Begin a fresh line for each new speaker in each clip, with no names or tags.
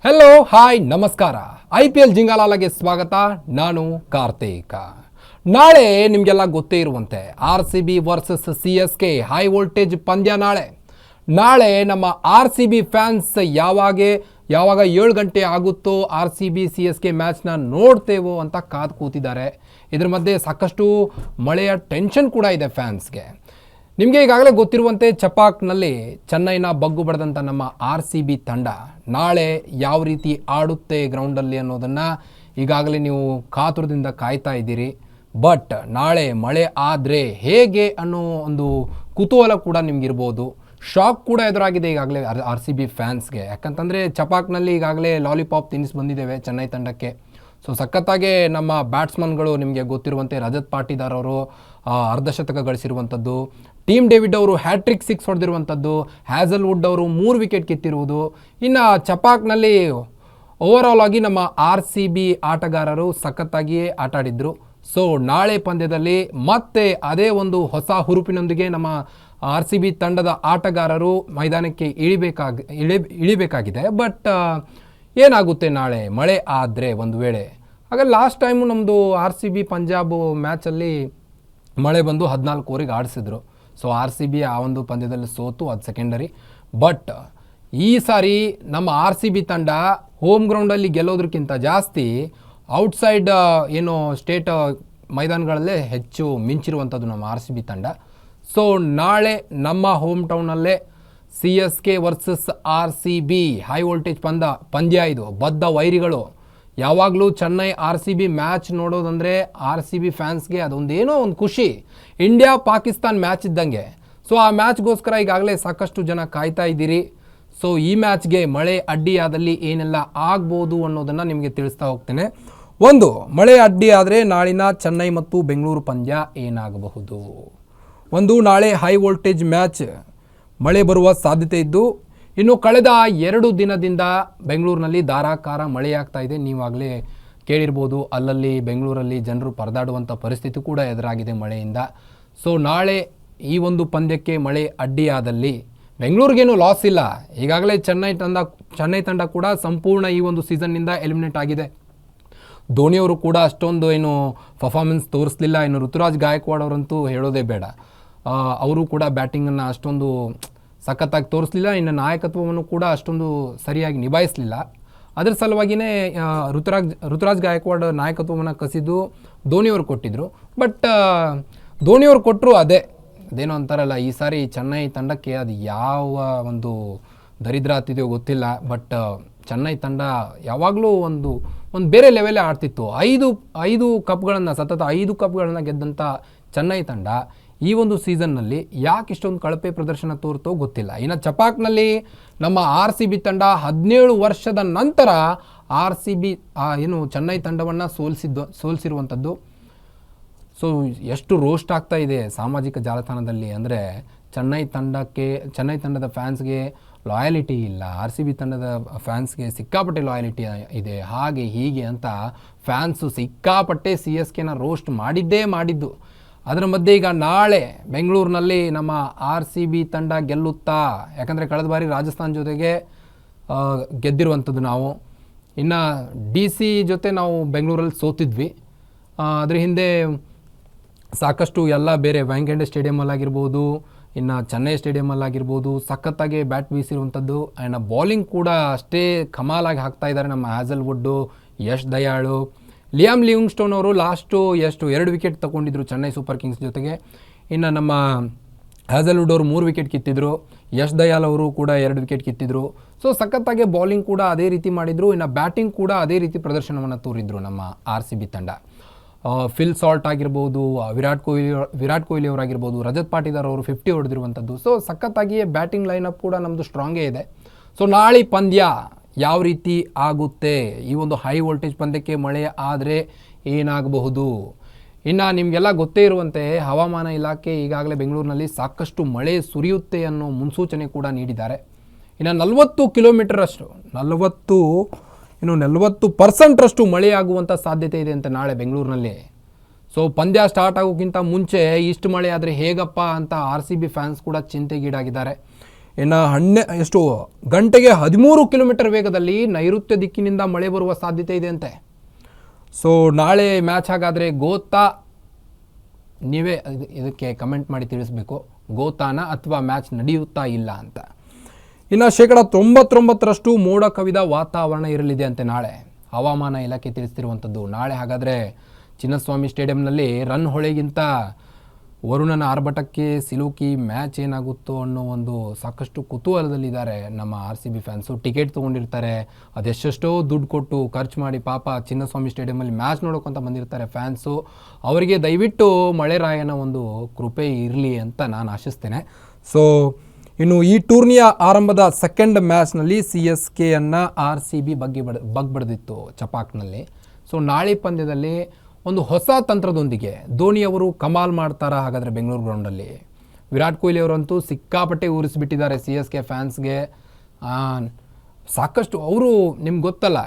Hello hi ನಮಸ್ಕಾರ. IPL ಜಿಂಗಾಲಾಲಾಗೆ ಸ್ವಾಗತ. ನಾನು ಕಾರ್ತಿಕ್. ನಾಳೆ ನಿಮಗೆಲ್ಲ ಗೊತ್ತೇ ಇರುವಂತೆ RCB versus CSK high voltage ಪಂದ್ಯ ನಾಳೆ ನಮ್ಮ RCB ಫ್ಯಾನ್ಸ್ ಯಾವಾಗ 7 ಗಂಟೆ ಆಗುತ್ತೋ RCB CSK ಮ್ಯಾಚ್ನ ನೋಡ್ತೇವೋ ಅಂತ ಕಾದು ಕೂತಿದ್ದಾರೆ. ಇದ್ರ ಮಧ್ಯೆ ಸಾಕಷ್ಟು ಮಳೆಯ ಟೆನ್ಷನ್ ಕೂಡ ಇದೆ ಫ್ಯಾನ್ಸ್ಗೆ. ನಿಮಗೆ ಈಗಾಗಲೇ ಗೊತ್ತಿರುವಂತೆ ಚಪಾಕ್ನಲ್ಲಿ ಚೆನ್ನೈನ ಬಗ್ಗು ಬಡಿದಂಥ ನಮ್ಮ RCB ತಂಡ ನಾಳೆ ಯಾವ ರೀತಿ ಆಡುತ್ತೆ ಗ್ರೌಂಡಲ್ಲಿ ಅನ್ನೋದನ್ನು ಈಗಾಗಲೇ ನೀವು ಕಾತುರದಿಂದ ಕಾಯ್ತಾ ಇದ್ದೀರಿ. ಬಟ್ ನಾಳೆ ಮಳೆ ಆದರೆ ಹೇಗೆ ಅನ್ನೋ ಒಂದು ಕುತೂಹಲ ಕೂಡ ನಿಮಗಿರ್ಬೋದು. ಶಾಕ್ ಕೂಡ ಎದುರಾಗಿದೆ ಈಗಾಗಲೇ RCB ಫ್ಯಾನ್ಸ್ಗೆ. ಯಾಕಂತಂದರೆ ಚಪಾಕ್ನಲ್ಲಿ ಈಗಾಗಲೇ ಲಾಲಿಪಾಪ್ ತಿನ್ನಿಸಿ ಬಂದಿದ್ದೇವೆ ಚೆನ್ನೈ ತಂಡಕ್ಕೆ. ಸೊ ಸಖತ್ತಾಗೆ ನಮ್ಮ ಬ್ಯಾಟ್ಸ್ಮನ್ಗಳು ನಿಮಗೆ ಗೊತ್ತಿರುವಂತೆ ರಜತ್ ಪಾಟಿದಾರ್ ಅವರು ಅರ್ಧಶತಕ ಗಳಿಸಿರುವಂಥದ್ದು, ಟೀಮ್ ಡೇವಿಡ್ ಅವರು ಹ್ಯಾಟ್ರಿಕ್ 6 ಹೊಡೆದಿರುವಂಥದ್ದು, ಹ್ಯಾಸಲ್ವುಡ್ ಅವರು 3 ವಿಕೆಟ್ ಕಿತ್ತಿರುವುದು. ಇನ್ನು ಚಪಾಕ್ನಲ್ಲಿ ಓವರಾಲ್ ಆಗಿ ನಮ್ಮ RCB ಆಟಗಾರರು ಸಖತ್ತಾಗಿಯೇ ಆಟ ಆಡಿದ್ರು. ಸೊ ನಾಳೆ ಪಂದ್ಯದಲ್ಲಿ ಮತ್ತೆ ಅದೇ ಒಂದು ಹೊಸ ಹುರುಪಿನೊಂದಿಗೆ ನಮ್ಮ RCB ತಂಡದ ಆಟಗಾರರು ಮೈದಾನಕ್ಕೆ ಇಳಿಬೇಕಾಗಿದೆ. ಬಟ್ ಏನಾಗುತ್ತೆ ನಾಳೆ ಮಳೆ ಆದರೆ ಒಂದು ವೇಳೆ? ಹಾಗೆ ಲಾಸ್ಟ್ ಟೈಮು ನಮ್ಮದು RCB ಪಂಜಾಬ್ ಮ್ಯಾಚಲ್ಲಿ ಮಳೆ ಬಂದು 14 ಓವರಿಗೆ ಆಡಿಸಿದ್ರು. ಸೊ RCB ಆ ಒಂದು ಪಂದ್ಯದಲ್ಲಿ ಸೋತು, ಅದು ಸೆಕೆಂಡರಿ. ಬಟ್ ಈ ಸಾರಿ ನಮ್ಮ RCB ತಂಡ ಹೋಮ್ ಗ್ರೌಂಡಲ್ಲಿ ಗೆಲ್ಲೋದಕ್ಕಿಂತ ಜಾಸ್ತಿ ಔಟ್ಸೈಡ್ ಏನು ಸ್ಟೇಟ್ ಮೈದಾನಗಳಲ್ಲೇ ಹೆಚ್ಚು ಮಿಂಚಿರುವಂಥದ್ದು ನಮ್ಮ RCB ತಂಡ. ಸೊ ನಾಳೆ ನಮ್ಮ ಹೋಮ್ ಟೌನಲ್ಲೇ CSK versus RCB high voltage ಪಂದ್ಯ ಇದು. ಬದ್ಧ ವೈರಿಗಳು. ಯಾವಾಗಲೂ ಚೆನ್ನೈ RCB ಮ್ಯಾಚ್ ನೋಡೋದಂದರೆ RCB ಫ್ಯಾನ್ಸ್ಗೆ ಅದೊಂದೇನೋ ಒಂದು ಖುಷಿ. ಇಂಡಿಯಾ ಪಾಕಿಸ್ತಾನ್ ಮ್ಯಾಚ್ ಇದ್ದಂಗೆ. ಸೊ ಆ ಮ್ಯಾಚ್ಗೋಸ್ಕರ ಈಗಾಗಲೇ ಸಾಕಷ್ಟು ಜನ ಕಾಯ್ತಾ ಇದ್ದೀರಿ. ಸೊ ಈ ಮ್ಯಾಚ್ಗೆ ಮಳೆ ಅಡ್ಡಿಯಾದಲ್ಲಿ ಏನೆಲ್ಲ ಆಗ್ಬೋದು ಅನ್ನೋದನ್ನು ನಿಮಗೆ ತಿಳಿಸ್ತಾ ಹೋಗ್ತೇನೆ. ಒಂದು, ಮಳೆ ಅಡ್ಡಿ ಆದರೆ ನಾಳಿನ ಚೆನ್ನೈ ಮತ್ತು ಬೆಂಗಳೂರು ಪಂದ್ಯ ಏನಾಗಬಹುದು? ಒಂದು, ನಾಳೆ ಹೈ ವೋಲ್ಟೇಜ್ ಮ್ಯಾಚ್ ಮಳೆ ಬರುವ ಸಾಧ್ಯತೆ ಇದ್ದು, ಇನ್ನು ಕಳೆದ 2 ದಿನದಿಂದ ಬೆಂಗಳೂರಿನಲ್ಲಿ ಧಾರಾಕಾರ ಮಳೆಯಾಗ್ತಾ ಇದೆ. ನೀವಾಗಲೇ ಕೇಳಿರ್ಬೋದು, ಅಲ್ಲಲ್ಲಿ ಬೆಂಗಳೂರಲ್ಲಿ ಜನರು ಪರದಾಡುವಂಥ ಪರಿಸ್ಥಿತಿ ಕೂಡ ಎದುರಾಗಿದೆ ಮಳೆಯಿಂದ. ಸೊ ನಾಳೆ ಈ ಒಂದು ಪಂದ್ಯಕ್ಕೆ ಮಳೆ ಅಡ್ಡಿಯಾದಲ್ಲಿ ಬೆಂಗಳೂರಿಗೇನು ಲಾಸ್ ಇಲ್ಲ. ಈಗಾಗಲೇ ಚೆನ್ನೈ ತಂಡ ಕೂಡ ಸಂಪೂರ್ಣ ಈ ಒಂದು ಸೀಸನ್ನಿಂದ ಎಲಿಮಿನೇಟ್ ಆಗಿದೆ. ಧೋನಿಯವರು ಕೂಡ ಅಷ್ಟೊಂದು ಏನು ಪರ್ಫಾರ್ಮೆನ್ಸ್ ತೋರಿಸಲಿಲ್ಲ. ಇನ್ನು ಋತುರಾಜ್ ಗಾಯಕ್ವಾಡ್ ಅವರಂತೂ ಹೇಳೋದೇ ಬೇಡ. ಅವರು ಕೂಡ ಬ್ಯಾಟಿಂಗನ್ನು ಅಷ್ಟೊಂದು ಸಖತ್ತಾಗಿ ತೋರಿಸಲಿಲ್ಲ. ಇನ್ನು ನಾಯಕತ್ವವನ್ನು ಕೂಡ ಅಷ್ಟೊಂದು ಸರಿಯಾಗಿ ನಿಭಾಯಿಸಲಿಲ್ಲ. ಅದರ ಸಲುವಾಗಿಯೇ ಋತುರಾಜ್ ಗಾಯಕ್ವಾಡ್ ನಾಯಕತ್ವವನ್ನು ಕಸಿದು ಧೋನಿಯವರು ಕೊಟ್ಟಿದ್ದರು. ಬಟ್ ಧೋನಿಯವರು ಕೊಟ್ಟರು ಅದೇನೋ ಅಂತಾರಲ್ಲ, ಈ ಸಾರಿ ಚೆನ್ನೈ ತಂಡಕ್ಕೆ ಅದು ಯಾವ ಒಂದು ದರಿದ್ರ ಹತ್ತಿದೆಯೋ ಗೊತ್ತಿಲ್ಲ. ಬಟ್ ಚೆನ್ನೈ ತಂಡ ಯಾವಾಗಲೂ ಒಂದು ಬೇರೆ ಲೆವೆಲೇ ಆಡ್ತಿತ್ತು. 5 ಕಪ್ಗಳನ್ನು ಸತತ 5 ಕಪ್ಗಳನ್ನು ಗೆದ್ದಂಥ ಚೆನ್ನೈ ತಂಡ ಈ ಒಂದು ಸೀಸನ್ನಲ್ಲಿ ಯಾಕೆ ಇಷ್ಟೊಂದು ಕಳಪೆ ಪ್ರದರ್ಶನ ತೋರ್ತೋ ಗೊತ್ತಿಲ್ಲ. ಇನ್ನು ಚಪಾಕ್ನಲ್ಲಿ ನಮ್ಮ RCB ತಂಡ 17 ವರ್ಷದ ನಂತರ RCB ಏನು ಚೆನ್ನೈ ತಂಡವನ್ನು ಸೋಲಿಸಿರುವಂಥದ್ದು. ಸೊ ಎಷ್ಟು ರೋಸ್ಟ್ ಆಗ್ತಾ ಇದೆ ಸಾಮಾಜಿಕ ಜಾಲತಾಣದಲ್ಲಿ ಅಂದರೆ, ಚೆನ್ನೈ ತಂಡದ ಫ್ಯಾನ್ಸ್ಗೆ ಲಾಯಲಿಟಿ ಇಲ್ಲ, RCB ತಂಡದ ಫ್ಯಾನ್ಸ್ಗೆ ಸಿಕ್ಕಾಪಟ್ಟೆ ಲಾಯಲಿಟಿ ಇದೆ, ಹಾಗೆ ಹೀಗೆ ಅಂತ ಫ್ಯಾನ್ಸು ಸಿಕ್ಕಾಪಟ್ಟೆ CSKನ ರೋಸ್ಟ್ ಮಾಡಿದ್ದು. ಅದರ ಮಧ್ಯೆ ಈಗ ನಾಳೆ ಬೆಂಗಳೂರಿನಲ್ಲಿ ನಮ್ಮ RCB ತಂಡ ಗೆಲ್ಲುತ್ತಾ? ಯಾಕಂದರೆ ಕಳೆದ ಬಾರಿ ರಾಜಸ್ಥಾನ್ ಜೊತೆಗೆ ಗೆದ್ದಿರುವಂಥದ್ದು ನಾವು. ಇನ್ನು DC ಜೊತೆ ನಾವು ಬೆಂಗಳೂರಲ್ಲಿ ಸೋತಿದ್ವಿ. ಅದ್ರ ಹಿಂದೆ ಸಾಕಷ್ಟು ಎಲ್ಲ ಬೇರೆ ವಾಂಖೇಡೆ ಸ್ಟೇಡಿಯಮಲ್ಲಾಗಿರ್ಬೋದು, ಇನ್ನು ಚೆನ್ನೈ ಸ್ಟೇಡಿಯಮಲ್ಲಾಗಿರ್ಬೋದು ಸಖತ್ತಾಗಿ ಬ್ಯಾಟ್ ಬೀಸಿರುವಂಥದ್ದು. ಆ್ಯಂಡ್ ಬಾಲಿಂಗ್ ಕೂಡ ಅಷ್ಟೇ ಕಮಾಲಾಗಿ ಹಾಕ್ತಾ ಇದ್ದಾರೆ ನಮ್ಮ Hazlewood, Yash Dayal, Liam Livingstone ಅವರು ಲಾಸ್ಟು 2 ವಿಕೆಟ್ ತಗೊಂಡಿದ್ರು ಚೆನ್ನೈ ಸೂಪರ್ ಕಿಂಗ್ಸ್ ಜೊತೆಗೆ. ಇನ್ನು ನಮ್ಮ ಹ್ಯಾಸಲ್ವುಡ್ ಅವರು 3 ವಿಕೆಟ್ ಕಿತ್ತಿದ್ರು, ಯಶ್ ದಯಾಲ್ ಅವರು ಕೂಡ 2 ವಿಕೆಟ್ ಕಿತ್ತಿದ್ರು. ಸೊ ಸಖತ್ತಾಗಿ ಬಾಲಿಂಗ್ ಕೂಡ ಅದೇ ರೀತಿ ಮಾಡಿದರು. ಇನ್ನು ಬ್ಯಾಟಿಂಗ್ ಕೂಡ ಅದೇ ರೀತಿ ಪ್ರದರ್ಶನವನ್ನು ತೋರಿದ್ರು ನಮ್ಮ RCB ತಂಡ. ಫಿಲ್ ಸಾಲ್ಟ್ ಆಗಿರ್ಬೋದು, ವಿರಾಟ್ ಕೊಹ್ಲಿ ಅವರಾಗಿರ್ಬೋದು, ರಜತ್ ಪಾಟಿದಾರ್ ಅವರು 50 ಹೊಡೆದಿರುವಂಥದ್ದು. ಸೊ ಸಖತ್ತಾಗಿಯೇ ಬ್ಯಾಟಿಂಗ್ ಲೈನಪ್ ಕೂಡ ನಮ್ಮದು ಸ್ಟ್ರಾಂಗೇ ಇದೆ. ಸೊ ನಾಳೆ ಪಂದ್ಯ ಯಾವ ರೀತಿ ಆಗುತ್ತೆ? ಈ ಒಂದು ಹೈ ವೋಲ್ಟೇಜ್ ಪಂದ್ಯಕ್ಕೆ ಮಳೆ ಆದರೆ ಏನಾಗಬಹುದು? ಇನ್ನು ನಿಮಗೆಲ್ಲ ಗೊತ್ತೇ ಇರುವಂತೆ ಹವಾಮಾನ ಇಲಾಖೆ ಈಗಾಗಲೇ ಬೆಂಗಳೂರಿನಲ್ಲಿ ಸಾಕಷ್ಟು ಮಳೆ ಸುರಿಯುತ್ತೆ ಅನ್ನೋ ಮುನ್ಸೂಚನೆ ಕೂಡ ನೀಡಿದ್ದಾರೆ. ಇನ್ನು 40 ಕಿಲೋಮೀಟರಷ್ಟು 40% ಮಳೆಯಾಗುವಂಥ ಸಾಧ್ಯತೆ ಇದೆ ಅಂತ ನಾಳೆ ಬೆಂಗಳೂರಿನಲ್ಲಿ. ಸೊ ಪಂದ್ಯ ಸ್ಟಾರ್ಟ್ ಆಗೋಕ್ಕಿಂತ ಮುಂಚೆ ಇಷ್ಟು ಮಳೆ ಆದರೆ ಹೇಗಪ್ಪ ಅಂತ RCB ಫ್ಯಾನ್ಸ್ ಕೂಡ ಚಿಂತೆಗೀಡಾಗಿದ್ದಾರೆ. ಇನ್ನು ಎಷ್ಟು ಗಂಟೆಗೆ 13 ಕಿಲೋಮೀಟರ್ ವೇಗದಲ್ಲಿ ನೈಋತ್ಯ ದಿಕ್ಕಿನಿಂದ ಮಳೆ ಬರುವ ಸಾಧ್ಯತೆ ಇದೆ ಅಂತೆ. ಸೊ ನಾಳೆ ಮ್ಯಾಚ್ ಹಾಗಾದರೆ ಗೋತಾ, ನೀವೇ ಇದಕ್ಕೆ ಕಮೆಂಟ್ ಮಾಡಿ ತಿಳಿಸ್ಬೇಕು, ಗೋತಾನ ಅಥವಾ ಮ್ಯಾಚ್ ನಡೆಯುತ್ತಾ ಇಲ್ಲ ಅಂತ. ಇನ್ನು 99% ಮೋಡ ಕವಿದ ವಾತಾವರಣ ಇರಲಿದೆ ಅಂತೆ ನಾಳೆ, ಹವಾಮಾನ ಇಲಾಖೆ ತಿಳಿಸ್ತಿರುವಂಥದ್ದು. ನಾಳೆ ಹಾಗಾದರೆ ಚಿನ್ನಸ್ವಾಮಿ ಸ್ಟೇಡಿಯಂನಲ್ಲಿ ರನ್ ಹೊಳೆಗಿಂತ ವರುಣನ ಆರ್ಭಟಕ್ಕೆ ಸಿಲುಕಿ ಮ್ಯಾಚ್ ಏನಾಗುತ್ತೋ ಅನ್ನೋ ಒಂದು ಸಾಕಷ್ಟು ಕುತೂಹಲದಲ್ಲಿದ್ದಾರೆ ನಮ್ಮ RCB ಫ್ಯಾನ್ಸು. ಟಿಕೆಟ್ ತೊಗೊಂಡಿರ್ತಾರೆ, ಅದೆಷ್ಟೆಷ್ಟೋ ದುಡ್ಡು ಕೊಟ್ಟು ಖರ್ಚು ಮಾಡಿ ಪಾಪ ಚಿನ್ನಸ್ವಾಮಿ ಸ್ಟೇಡಿಯಮಲ್ಲಿ ಮ್ಯಾಚ್ ನೋಡೋಕ್ಕಂತ ಬಂದಿರ್ತಾರೆ ಫ್ಯಾನ್ಸು. ಅವರಿಗೆ ದಯವಿಟ್ಟು ಮಳೆರಾಯನ ಒಂದು ಕೃಪೆ ಇರಲಿ ಅಂತ ನಾನು ಆಶಿಸ್ತೇನೆ. ಸೊ ಇನ್ನು ಈ ಟೂರ್ನಿಯ ಆರಂಭದ ಸೆಕೆಂಡ್ ಮ್ಯಾಚ್ನಲ್ಲಿ CSKಯನ್ನು RCB ಬಗ್ಬಡ್ದಿತ್ತು ಚಪಾಕ್ನಲ್ಲಿ. ಸೊ ನಾಳೆ ಪಂದ್ಯದಲ್ಲಿ ಒಂದು ಹೊಸ ತಂತ್ರದೊಂದಿಗೆ ಧೋನಿಯವರು ಕಮಾಲ್ ಮಾಡ್ತಾರಾ ಹಾಗಾದರೆ ಬೆಂಗಳೂರು ಗ್ರೌಂಡಲ್ಲಿ? ವಿರಾಟ್ ಕೊಹ್ಲಿ ಅವರಂತೂ ಸಿಕ್ಕಾಪಟ್ಟೆ ಊರಿಸಿಬಿಟ್ಟಿದ್ದಾರೆ CSK ಫ್ಯಾನ್ಸ್ಗೆ. ಸಾಕಷ್ಟು ಅವರು ನಿಮ್ಗೆ ಗೊತ್ತಲ್ಲ,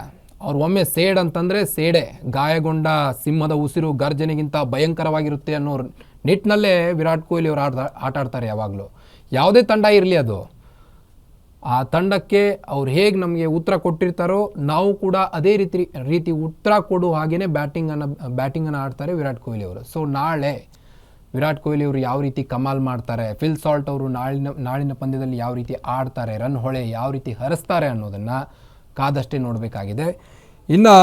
ಅವ್ರು ಒಮ್ಮೆ ಸೇಡ್ ಅಂತಂದರೆ ಸೇಡೆ, ಗಾಯಗೊಂಡ ಸಿಂಹದ ಉಸಿರು ಗರ್ಜನೆಗಿಂತ ಭಯಂಕರವಾಗಿರುತ್ತೆ ಅನ್ನೋ ನಿಟ್ಟಿನಲ್ಲೇ ವಿರಾಟ್ ಕೊಹ್ಲಿ ಅವರು ಆಟ ಆಡ್ತಾರೆ ಯಾವಾಗಲೂ. ಯಾವುದೇ ತಂಡ ಇರಲಿ, ಅದು ಆ ತಂಡಕ್ಕೆ ಅವ್ರು ಹೇಗೆ ನಮಗೆ ಉತ್ತರ ಕೊಟ್ಟಿರ್ತಾರೋ ನಾವು ಕೂಡ ಅದೇ ರೀತಿ ಉತ್ತರ ಕೊಡು ಹಾಗೆಯೇ ಬ್ಯಾಟಿಂಗನ್ನು ಆಡ್ತಾರೆ ವಿರಾಟ್ ಕೊಹ್ಲಿ ಅವರು. ಸೊ ನಾಳೆ ವಿರಾಟ್ ಕೊಹ್ಲಿ ಅವರು ಯಾವ ರೀತಿ ಕಮಾಲ್ ಮಾಡ್ತಾರೆ, ಫಿಲ್ ಸಾಲ್ಟ್ ಅವರು ನಾಳಿನ ಪಂದ್ಯದಲ್ಲಿ ಯಾವ ರೀತಿ ಆಡ್ತಾರೆ, ರನ್ ಹೊಳೆ ಯಾವ ರೀತಿ ಹರಿಸ್ತಾರೆ ಅನ್ನೋದನ್ನು ಕಾದಷ್ಟೇ ನೋಡಬೇಕಾಗಿದೆ. ಇನ್ನು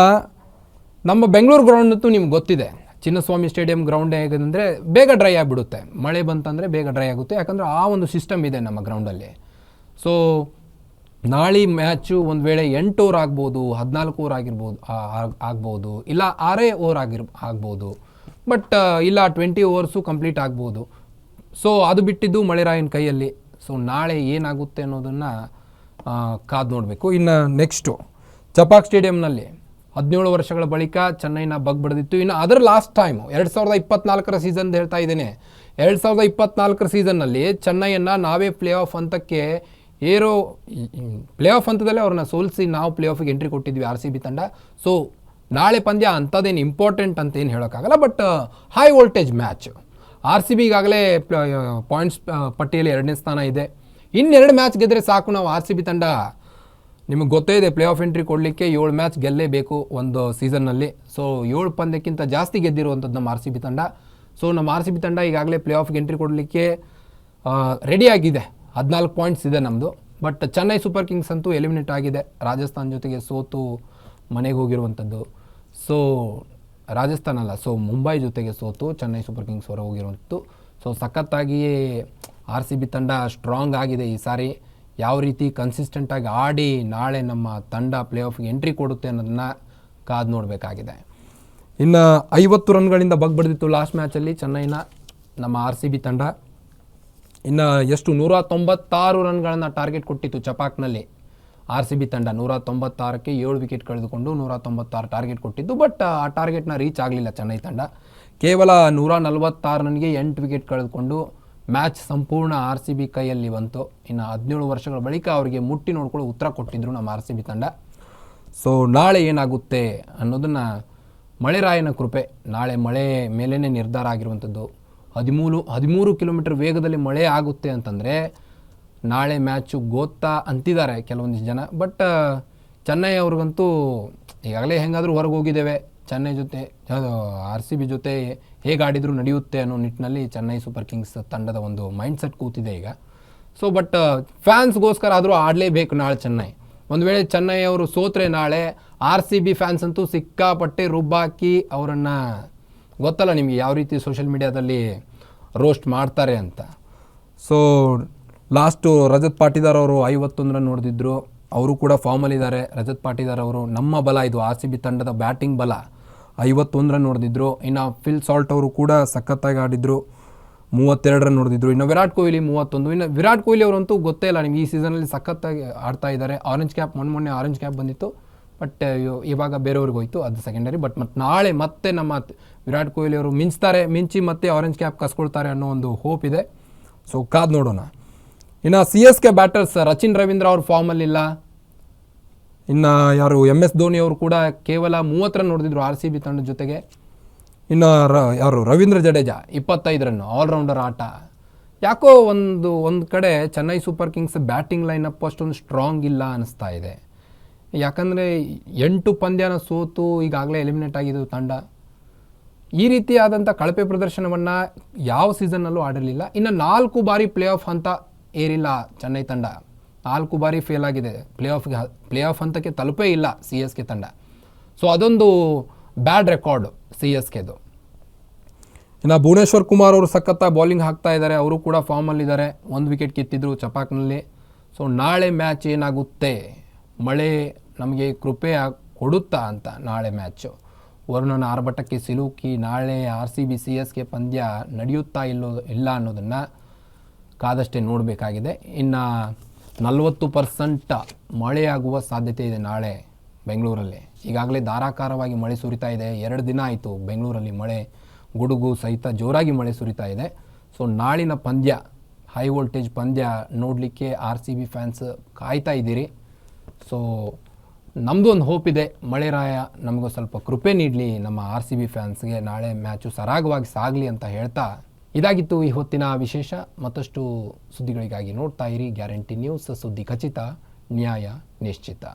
ನಮ್ಮ ಬೆಂಗಳೂರು ಗ್ರೌಂಡ್ ಅಂತೂ ನಿಮ್ಗೆ ಗೊತ್ತಿದೆ, ಚಿನ್ನಸ್ವಾಮಿ ಸ್ಟೇಡಿಯಂ ಗ್ರೌಂಡ್ ಹೇಗಂದರೆ ಬೇಗ ಡ್ರೈ ಆಗಿಬಿಡುತ್ತೆ, ಮಳೆ ಬಂತಂದರೆ ಬೇಗ ಡ್ರೈ ಆಗುತ್ತೆ, ಯಾಕಂದರೆ ಆ ಒಂದು ಸಿಸ್ಟಮ್ ಇದೆ ನಮ್ಮ ಗ್ರೌಂಡಲ್ಲಿ. ಸೊ ನಾಳೆ ಮ್ಯಾಚು ಒಂದು ವೇಳೆ 8 ಓವರ್ ಆಗ್ಬೋದು, 14 ಓವರ್ ಆಗ್ಬೋದು, ಇಲ್ಲ 6 ಓವರ್ ಆಗ್ಬೋದು, ಬಟ್ ಇಲ್ಲ 20 ಓವರ್ಸು ಕಂಪ್ಲೀಟ್ ಆಗ್ಬೋದು. ಸೊ ಅದು ಬಿಟ್ಟಿದ್ದು ಮಳೆರಾಯನ ಕೈಯಲ್ಲಿ. ಸೊ ನಾಳೆ ಏನಾಗುತ್ತೆ ಅನ್ನೋದನ್ನು ಕಾದು ನೋಡಬೇಕು. ಇನ್ನು ನೆಕ್ಸ್ಟು ಚಪಾಕ್ ಸ್ಟೇಡಿಯಂನಲ್ಲಿ 17 ವರ್ಷಗಳ ಬಳಿಕ ಚೆನ್ನೈನ ಬಗ್ಬಡ್ದಿತ್ತು. ಇನ್ನು ಅದರ ಲಾಸ್ಟ್ ಟೈಮು 2024 ಸೀಸನ್ ಹೇಳ್ತಾ ಇದ್ದೇನೆ. 2024 ಸೀಸನ್ನಲ್ಲಿ ಚೆನ್ನೈಯನ್ನು ನಾವೇ ಪ್ಲೇ ಆಫ್ ಹಂತಕ್ಕೆ ಪ್ಲೇ ಆಫ್ ಹಂತದಲ್ಲೇ ಅವ್ರನ್ನ ಸೋಲಿಸಿ ನಾವು ಪ್ಲೇ ಆಫಿಗೆ ಎಂಟ್ರಿ ಕೊಟ್ಟಿದ್ವಿ RCB ತಂಡ. ಸೊ ನಾಳೆ ಪಂದ್ಯ ಅಂಥದ್ದೇನು ಇಂಪಾರ್ಟೆಂಟ್ ಅಂತ ಏನು ಹೇಳೋಕ್ಕಾಗಲ್ಲ, but high voltage match. RCB ಈಗಾಗಲೇ ಪಾಯಿಂಟ್ಸ್ ಪಟ್ಟಿಯಲ್ಲಿ 2ನೇ ಸ್ಥಾನ ಇದೆ. ಇನ್ನೆರಡು ಮ್ಯಾಚ್ ಗೆದ್ದರೆ ಸಾಕು ನಾವು RCB ತಂಡ. ನಿಮಗೆ ಗೊತ್ತೇ ಇದೆ, ಪ್ಲೇ ಆಫ್ ಎಂಟ್ರಿ ಕೊಡಲಿಕ್ಕೆ 7 ಮ್ಯಾಚ್ ಗೆಲ್ಲೇಬೇಕು ಒಂದು ಸೀಸನ್ನಲ್ಲಿ. ಸೊ 7 ಪಂದ್ಯಕ್ಕಿಂತ ಜಾಸ್ತಿ ಗೆದ್ದಿರುವಂಥದ್ದು ನಮ್ಮ RCB ತಂಡ. ಸೊ ನಮ್ಮ RCB ತಂಡ ಈಗಾಗಲೇ ಪ್ಲೇ ಆಫ್ಗೆ ಎಂಟ್ರಿ ಕೊಡಲಿಕ್ಕೆ ರೆಡಿಯಾಗಿದೆ. 14 ಪಾಯಿಂಟ್ಸ್ ಇದೆ ನಮ್ಮದು. ಬಟ್ ಚೆನ್ನೈ ಸೂಪರ್ ಕಿಂಗ್ಸ್ ಅಂತೂ ಎಲಿಮಿನೇಟ್ ಆಗಿದೆ, ರಾಜಸ್ಥಾನ್ ಜೊತೆಗೆ ಸೋತು ಮನೆಗೆ ಹೋಗಿರುವಂಥದ್ದು. ಸೊ ಮುಂಬೈ ಜೊತೆಗೆ ಸೋತು ಚೆನ್ನೈ ಸೂಪರ್ ಕಿಂಗ್ಸ್ ಹೊರ ಹೋಗಿರುವಂಥದ್ದು. ಸೊ ಸಖತ್ತಾಗಿಯೇ RCB ತಂಡ ಸ್ಟ್ರಾಂಗ್ ಆಗಿದೆ ಈ ಸಾರಿ. ಯಾವ ರೀತಿ ಕನ್ಸಿಸ್ಟೆಂಟಾಗಿ ಆಡಿ ನಾಳೆ ನಮ್ಮ ತಂಡ ಪ್ಲೇ ಆಫ್ಗೆ ಎಂಟ್ರಿ ಕೊಡುತ್ತೆ ಅನ್ನೋದನ್ನ ಕಾದು ನೋಡಬೇಕಾಗಿದೆ. ಇನ್ನು 50 ರನ್ಗಳಿಂದ ಬಗ್ಬಡ್ದಿತ್ತು ಲಾಸ್ಟ್ ಮ್ಯಾಚಲ್ಲಿ ಚೆನ್ನೈನ ನಮ್ಮ RCB ತಂಡ. ಇನ್ನು 196 ರನ್ಗಳನ್ನು ಟಾರ್ಗೆಟ್ ಕೊಟ್ಟಿತ್ತು ಚಪಾಕ್ನಲ್ಲಿ RCB ತಂಡ. 196ಕ್ಕೆ 7 ವಿಕೆಟ್ ಕಳೆದುಕೊಂಡು 196 ಟಾರ್ಗೆಟ್ ಕೊಟ್ಟಿದ್ದು. ಬಟ್ ಆ ಟಾರ್ಗೆಟ್ನ ರೀಚ್ ಆಗಲಿಲ್ಲ ಚೆನ್ನೈ ತಂಡ. ಕೇವಲ 146 ರನ್ಗೆ 8 ವಿಕೆಟ್ ಕಳೆದುಕೊಂಡು ಮ್ಯಾಚ್ ಸಂಪೂರ್ಣ RCB ಕೈಯಲ್ಲಿ ಬಂತು. ಇನ್ನು 17 ವರ್ಷಗಳ ಬಳಿಕ ಅವರಿಗೆ ಮುಟ್ಟಿ ನೋಡ್ಕೊಳ್ಳೋ ಉತ್ತರ ಕೊಟ್ಟಿದ್ರು ನಮ್ಮ RCB ತಂಡ. ಸೊ ನಾಳೆ ಏನಾಗುತ್ತೆ ಅನ್ನೋದನ್ನು ಮಳೆರಾಯನ ಕೃಪೆ, ನಾಳೆ ಮಳೆ ಮೇಲೇ ನಿರ್ಧಾರ ಆಗಿರುವಂಥದ್ದು. 13 ಕಿಲೋಮೀಟರ್ ವೇಗದಲ್ಲಿ ಮಳೆ ಆಗುತ್ತೆ ಅಂತಂದರೆ ನಾಳೆ ಮ್ಯಾಚು ಗೋತಾ ಅಂತಿದ್ದಾರೆ ಕೆಲವೊಂದಿಷ್ಟು ಜನ. ಬಟ್ ಚೆನ್ನೈ ಅವ್ರಿಗಂತೂ ಈಗಾಗಲೇ ಹೆಂಗಾದರೂ ಹೊರಗೆ ಹೋಗಿದ್ದೇವೆ, ಚೆನ್ನೈ ಜೊತೆ RCB ಜೊತೆ ಹೇಗೆ ಆಡಿದರೂ ನಡೆಯುತ್ತೆ ಅನ್ನೋ ನಿಟ್ಟಿನಲ್ಲಿ ಚೆನ್ನೈ ಸೂಪರ್ ಕಿಂಗ್ಸ್ ತಂಡದ ಒಂದು ಮೈಂಡ್ಸೆಟ್ ಕೂತಿದೆ ಈಗ. ಸೊ ಬಟ್ ಫ್ಯಾನ್ಸ್ಗೋಸ್ಕರ ಆದರೂ ಆಡಲೇಬೇಕು ನಾಳೆ ಚೆನ್ನೈ. ಒಂದು ವೇಳೆ ಚೆನ್ನೈ ಅವರು ಸೋತ್ರೆ ನಾಳೆ RCB ಫ್ಯಾನ್ಸ್ ಅಂತೂ ಸಿಕ್ಕಾಪಟ್ಟೆ ರುಬ್ಬಾಕಿ ಅವರನ್ನು, ಗೊತ್ತಲ್ಲ ನಿಮಗೆ ಯಾವ ರೀತಿ ಸೋಷಿಯಲ್ ಮೀಡಿಯಾದಲ್ಲಿ ರೋಸ್ಟ್ ಮಾಡ್ತಾರೆ ಅಂತ. ಸೊ ಲಾಸ್ಟು ರಜತ್ ಪಾಟಿದಾರ್ ಅವರು 51 ರನ್ ಹೊಡೆದಿದ್ರು, ಅವರು ಕೂಡ ಫಾರ್ಮಲ್ಲಿದ್ದಾರೆ. ರಜತ್ ಪಾಟಿದಾರ್ ಅವರು ನಮ್ಮ ಬಲ, ಇದು RCB ತಂಡದ ಬ್ಯಾಟಿಂಗ್ ಬಲ, 51 ರನ್ ಹೊಡೆದಿದ್ರು. ಇನ್ನು ಫಿಲ್ ಸಾಲ್ಟ್ ಅವರು ಕೂಡ ಸಖತ್ತಾಗಿ ಆಡಿದ್ರು, 32 ರನ್ ಹೊಡೆದಿದ್ರು. ಇನ್ನು ವಿರಾಟ್ ಕೊಹ್ಲಿ 31. ಇನ್ನು ವಿರಾಟ್ ಕೊಹ್ಲಿ ಅವರಂತೂ ಗೊತ್ತೇ ಇಲ್ಲ ನಿಮ್ಗೆ, ಈ ಸೀಸನಲ್ಲಿ ಸಖತ್ತಾಗಿ ಆಡ್ತಾ ಇದ್ದಾರೆ. ಆರೆಂಜ್ ಕ್ಯಾಪ್ ಮೊನ್ನೆ ಆರೆಂಜ್ ಕ್ಯಾಪ್ ಬಂದಿತ್ತು, ಬಟ್ ಇವಾಗ ಬೇರೆಯವ್ರಿಗೆ ಹೋಯಿತು, ಅದು ಸೆಕೆಂಡರಿ. ಬಟ್ ನಾಳೆ ಮತ್ತೆ ನಮ್ಮ ವಿರಾಟ್ ಕೊಹ್ಲಿ ಅವರು ಮಿಂಚಿ ಮತ್ತೆ ಆರೆಂಜ್ ಕ್ಯಾಪ್ ಕಸ್ಕೊಳ್ತಾರೆ ಅನ್ನೋ ಒಂದು ಹೋಪ್ ಇದೆ. ಸೊ ಕಾದು ನೋಡೋಣ. ಇನ್ನು CSK ಬ್ಯಾಟರ್ಸ್ ರಚಿನ್ ರವೀಂದ್ರ ಅವ್ರ ಫಾರ್ಮಲ್ಲಿಲ್ಲ. ಇನ್ನು ಯಾರು MS ಧೋನಿ ಅವರು ಕೂಡ ಕೇವಲ 30 ರನ್ ಹೊಡೆದಿದ್ರು RCB ತಂಡದ ಜೊತೆಗೆ. ಇನ್ನು ಯಾರು ರವೀಂದ್ರ ಜಡೇಜಾ 25 ರನ್ನು, ಆಲ್ರೌಂಡರ್ ಆಟ. ಯಾಕೋ ಒಂದು ಕಡೆ Chennai Super Kings batting lineup ಅಷ್ಟೊಂದು ಸ್ಟ್ರಾಂಗ್ ಇಲ್ಲ ಅನ್ನಿಸ್ತಾ ಇದೆ. ಯಾಕಂದರೆ 8 ಪಂದ್ಯನ ಸೋತು ಈಗಾಗಲೇ ಎಲಿಮಿನೇಟ್ ಆಗಿದ್ದು ತಂಡ. ಈ ರೀತಿಯಾದಂಥ ಕಳಪೆ ಪ್ರದರ್ಶನವನ್ನು ಯಾವ ಸೀಸನ್ನಲ್ಲೂ ಆಡಿರಲಿಲ್ಲ. ಇನ್ನು 4 ಬಾರಿ ಪ್ಲೇ ಆಫ್ ಅಂತ ಏರಿಲ್ಲ ಚೆನ್ನೈ ತಂಡ. 4 ಬಾರಿ ಫೇಲ್ ಆಗಿದೆ. ಪ್ಲೇ ಆಫ್ ಹಂತಕ್ಕೆ ತಲುಪೇ ಇಲ್ಲ CSK ತಂಡ. ಸೊ ಅದೊಂದು ಬ್ಯಾಡ್ ರೆಕಾರ್ಡು CSKದು. ಇನ್ನು ಭುವನೇಶ್ವರ್ ಕುಮಾರ್ ಅವರು ಸಖತ್ತಾಗಿ ಬೌಲಿಂಗ್ ಹಾಕ್ತಾ ಇದ್ದಾರೆ. ಅವರು ಕೂಡ ಫಾರ್ಮಲ್ಲಿದ್ದಾರೆ. 1 ವಿಕೆಟ್ ಕಿತ್ತಿದ್ರು ಚಪಾಕ್ನಲ್ಲಿ. ಸೊ ನಾಳೆ ಮ್ಯಾಚ್ ಏನಾಗುತ್ತೆ, ಮಳೆ ನಮಗೆ ಕೃಪೆ ಕೊಡುತ್ತಾ ಅಂತ ನಾಳೆ ಮ್ಯಾಚು ವರುಣನ ಆರ್ಭಟಕ್ಕೆ ಸಿಲುಕಿ ನಾಳೆ RCB CSK ಪಂದ್ಯ ನಡೆಯುತ್ತಾ ಇಲ್ಲ ಅನ್ನೋದನ್ನು ಕಾದಷ್ಟೇ ನೋಡಬೇಕಾಗಿದೆ. ಇನ್ನು 40% ಮಳೆಯಾಗುವ ಸಾಧ್ಯತೆ ಇದೆ ನಾಳೆ ಬೆಂಗಳೂರಲ್ಲಿ. ಈಗಾಗಲೇ ಧಾರಾಕಾರವಾಗಿ ಮಳೆ ಸುರಿತಾ ಇದೆ. 2 ದಿನ ಆಯಿತು ಬೆಂಗಳೂರಲ್ಲಿ ಮಳೆ, ಗುಡುಗು ಸಹಿತ ಜೋರಾಗಿ ಮಳೆ ಸುರಿತಾ ಇದೆ. ಸೊ ನಾಳಿನ ಪಂದ್ಯ, ಹೈ ವೋಲ್ಟೇಜ್ ಪಂದ್ಯ ನೋಡಲಿಕ್ಕೆ RCB ಫ್ಯಾನ್ಸ್ ಕಾಯ್ತಾ ಇದ್ದೀರಿ. ಸೊ ನಮ್ಮದು ಒಂದು ಹೋಪ್ ಇದೆ, ಮಳೆರಾಯ ನಮಗೂ ಸ್ವಲ್ಪ ಕೃಪೆ ನೀಡಲಿ ನಮ್ಮ RCB ಫ್ಯಾನ್ಸ್ಗೆ, ನಾಳೆ ಮ್ಯಾಚು ಸರಾಗವಾಗಿ ಸಾಗಲಿ ಅಂತ ಹೇಳ್ತಾ ಇದಾಗಿತ್ತು ಈ ಹೊತ್ತಿನ ವಿಶೇಷ. ಮತ್ತಷ್ಟು ಸುದ್ದಿಗಳಿಗಾಗಿ ನೋಡ್ತಾ ಇರಿ ಗ್ಯಾರಂಟಿ ನ್ಯೂಸ್. ಸುದ್ದಿ ಖಚಿತ, ನ್ಯಾಯ ನಿಶ್ಚಿತ.